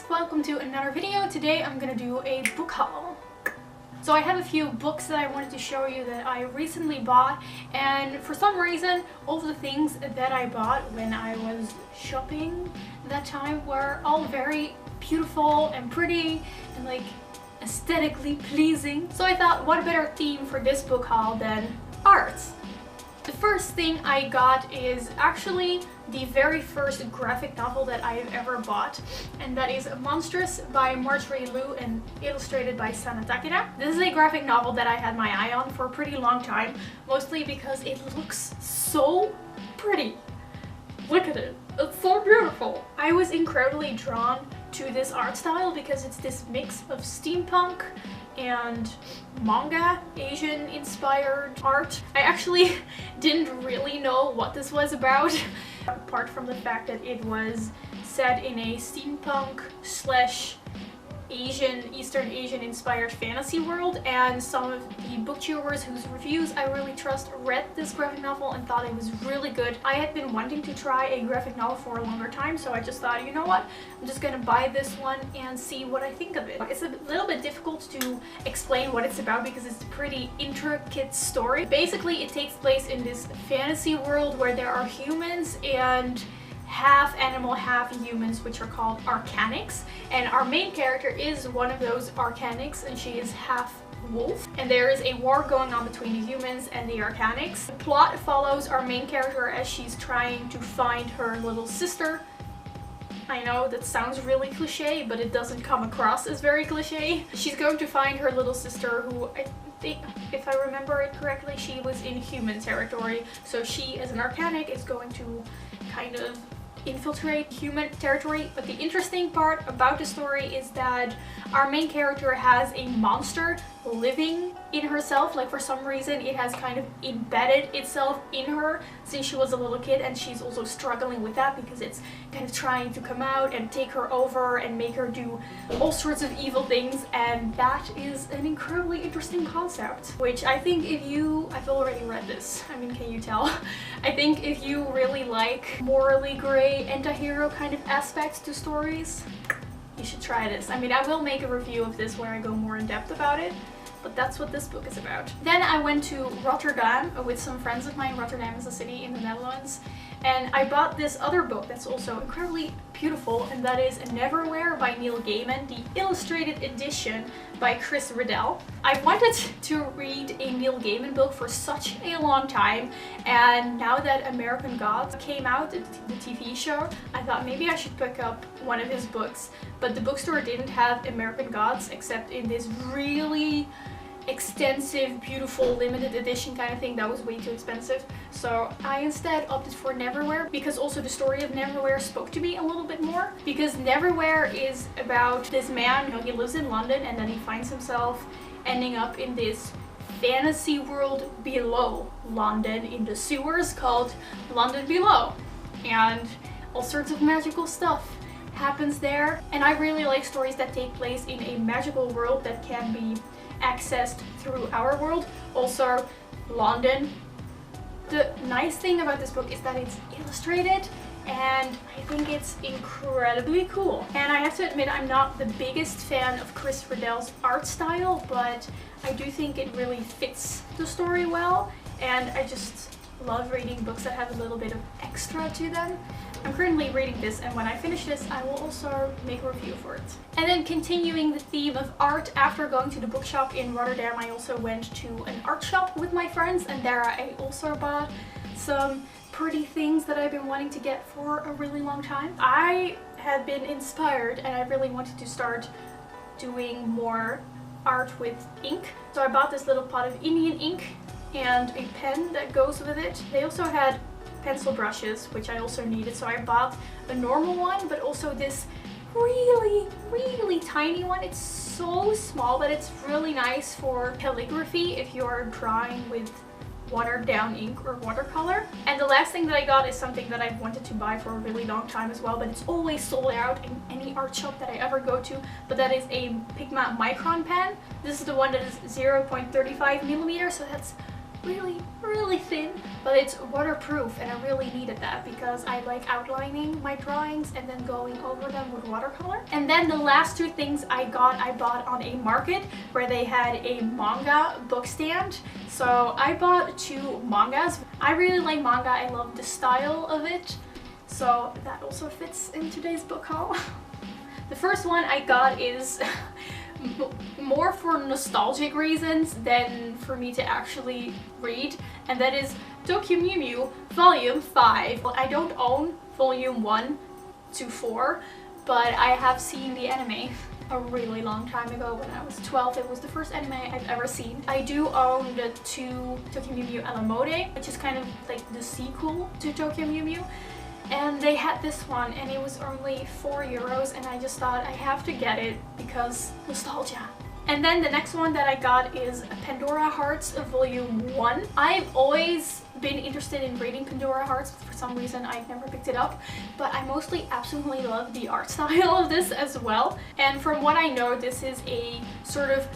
guys, welcome to another video. Today I'm gonna do a book haul. So I have a few books that I wanted to show you that I recently bought, and for some reason all the things that I bought when I was shopping that time were all very beautiful and pretty and like aesthetically pleasing. So I thought, what a better theme for this book haul than art. The first thing I got is actually the very first graphic novel that I have ever bought, and that is Monstrous by Marjorie Liu and illustrated by Sana Takeda. This is a graphic novel that I had my eye on for a pretty long time, mostly because it looks so pretty. Look at it, it's so beautiful. I was incredibly drawn to this art style because it's this mix of steampunk and manga, Asian inspired art. I actually didn't really know what this was about, apart from the fact that it was set in a steampunk slash Eastern Asian inspired fantasy world, and some of the booktubers whose reviews I really trust read this graphic novel and thought it was really good. I had been wanting to try a graphic novel for a longer time, so I just thought, you know what, I'm just gonna buy this one and see what I think of it. It's a little bit difficult to explain what it's about because it's a pretty intricate story. Basically, it takes place in this fantasy world where there are humans and half animal, half humans, which are called arcanics, and our main character is one of those arcanics, and she is half wolf, and there is a war going on between the humans and the arcanics. The plot follows our main character as she's trying to find her little sister. I know that sounds really cliche, but it doesn't come across as very cliche. She's going to find her little sister, who I think, if I remember it correctly, she was in human territory, so she as an arcanic is going to kind of infiltrate human territory. But the interesting part about the story is that our main character has a monster living in herself. Like, for some reason it has kind of embedded itself in her since she was a little kid, and she's also struggling with that because it's kind of trying to come out and take her over and make her do all sorts of evil things, and that is an incredibly interesting concept, which I think I've already read this, I mean, can you tell? I think if you really like morally gray anti-hero kind of aspects to stories, you should try this. I mean, I will make a review of this where I go more in depth about it, but that's what this book is about. Then I went to Rotterdam with some friends of mine. Rotterdam is a city in the Netherlands, and I bought this other book that's also incredibly beautiful, and that is Neverwhere by Neil Gaiman, the illustrated edition by Chris Riddell. I've wanted to read a Neil Gaiman book for such a long time, and now that American Gods came out, the TV show, I thought maybe I should pick up one of his books, but the bookstore didn't have American Gods except in this really extensive, beautiful, limited edition kind of thing that was way too expensive. So I instead opted for Neverwhere, because also the story of Neverwhere spoke to me a little bit more, because Neverwhere is about this man, you know, he lives in London and then he finds himself ending up in this fantasy world below London in the sewers called London Below, and all sorts of magical stuff happens there. And I really like stories that take place in a magical world that can be accessed through our world. Also, London. The nice thing about this book is that it's illustrated, and I think it's incredibly cool. And I have to admit, I'm not the biggest fan of Chris Riddell's art style, but I do think it really fits the story well, and I just love reading books that have a little bit of extra to them. I'm currently reading this, and when I finish this I will also make a review for it. And then, continuing the theme of art, after going to the bookshop in Rotterdam, I also went to an art shop with my friends, and there I also bought some pretty things that I've been wanting to get for a really long time. I have been inspired and I really wanted to start doing more art with ink, so I bought this little pot of Indian ink and a pen that goes with it. They also had pencil brushes, which I also needed, so I bought a normal one, but also this really tiny one. It's so small, but it's really nice for calligraphy if you're drawing with watered down ink or watercolor. And the last thing that I got is something that I've wanted to buy for a really long time as well, but it's always sold out in any art shop that I ever go to, but that is a Pigma Micron pen. This is the one that is 0.35 millimeters, so that's really thin, but it's waterproof, and I really needed that because I like outlining my drawings and then going over them with watercolor. And then the last two things I bought on a market where they had a manga book stand. So I bought 2 mangas. I really like manga, I love the style of it, so that also fits in today's book haul. The first one I got is more for nostalgic reasons than for me to actually read, and that is Tokyo Mew Mew Volume 5. I don't own Volume 1 to 4, but I have seen the anime a really long time ago when I was 12. It was the first anime I've ever seen. I do own the 2 Tokyo Mew Mew a la mode, which is kind of like the sequel to Tokyo Mew Mew. And they had this one and it was only €4, and I just thought I have to get it because nostalgia. And then the next one that I got is Pandora Hearts Volume 1. I've always been interested in reading Pandora Hearts, but for some reason I've never picked it up. But I mostly absolutely love the art style of this as well. And from what I know, this is a sort of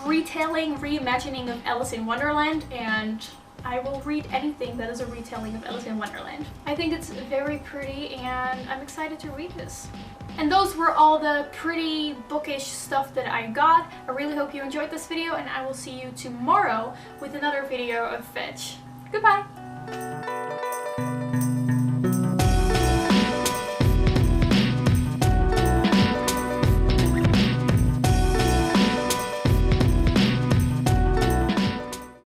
retelling, reimagining of Alice in Wonderland, and I will read anything that is a retelling of Alice in Wonderland. I think it's very pretty and I'm excited to read this. And those were all the pretty bookish stuff that I got. I really hope you enjoyed this video, and I will see you tomorrow with another video of Fetch. Goodbye!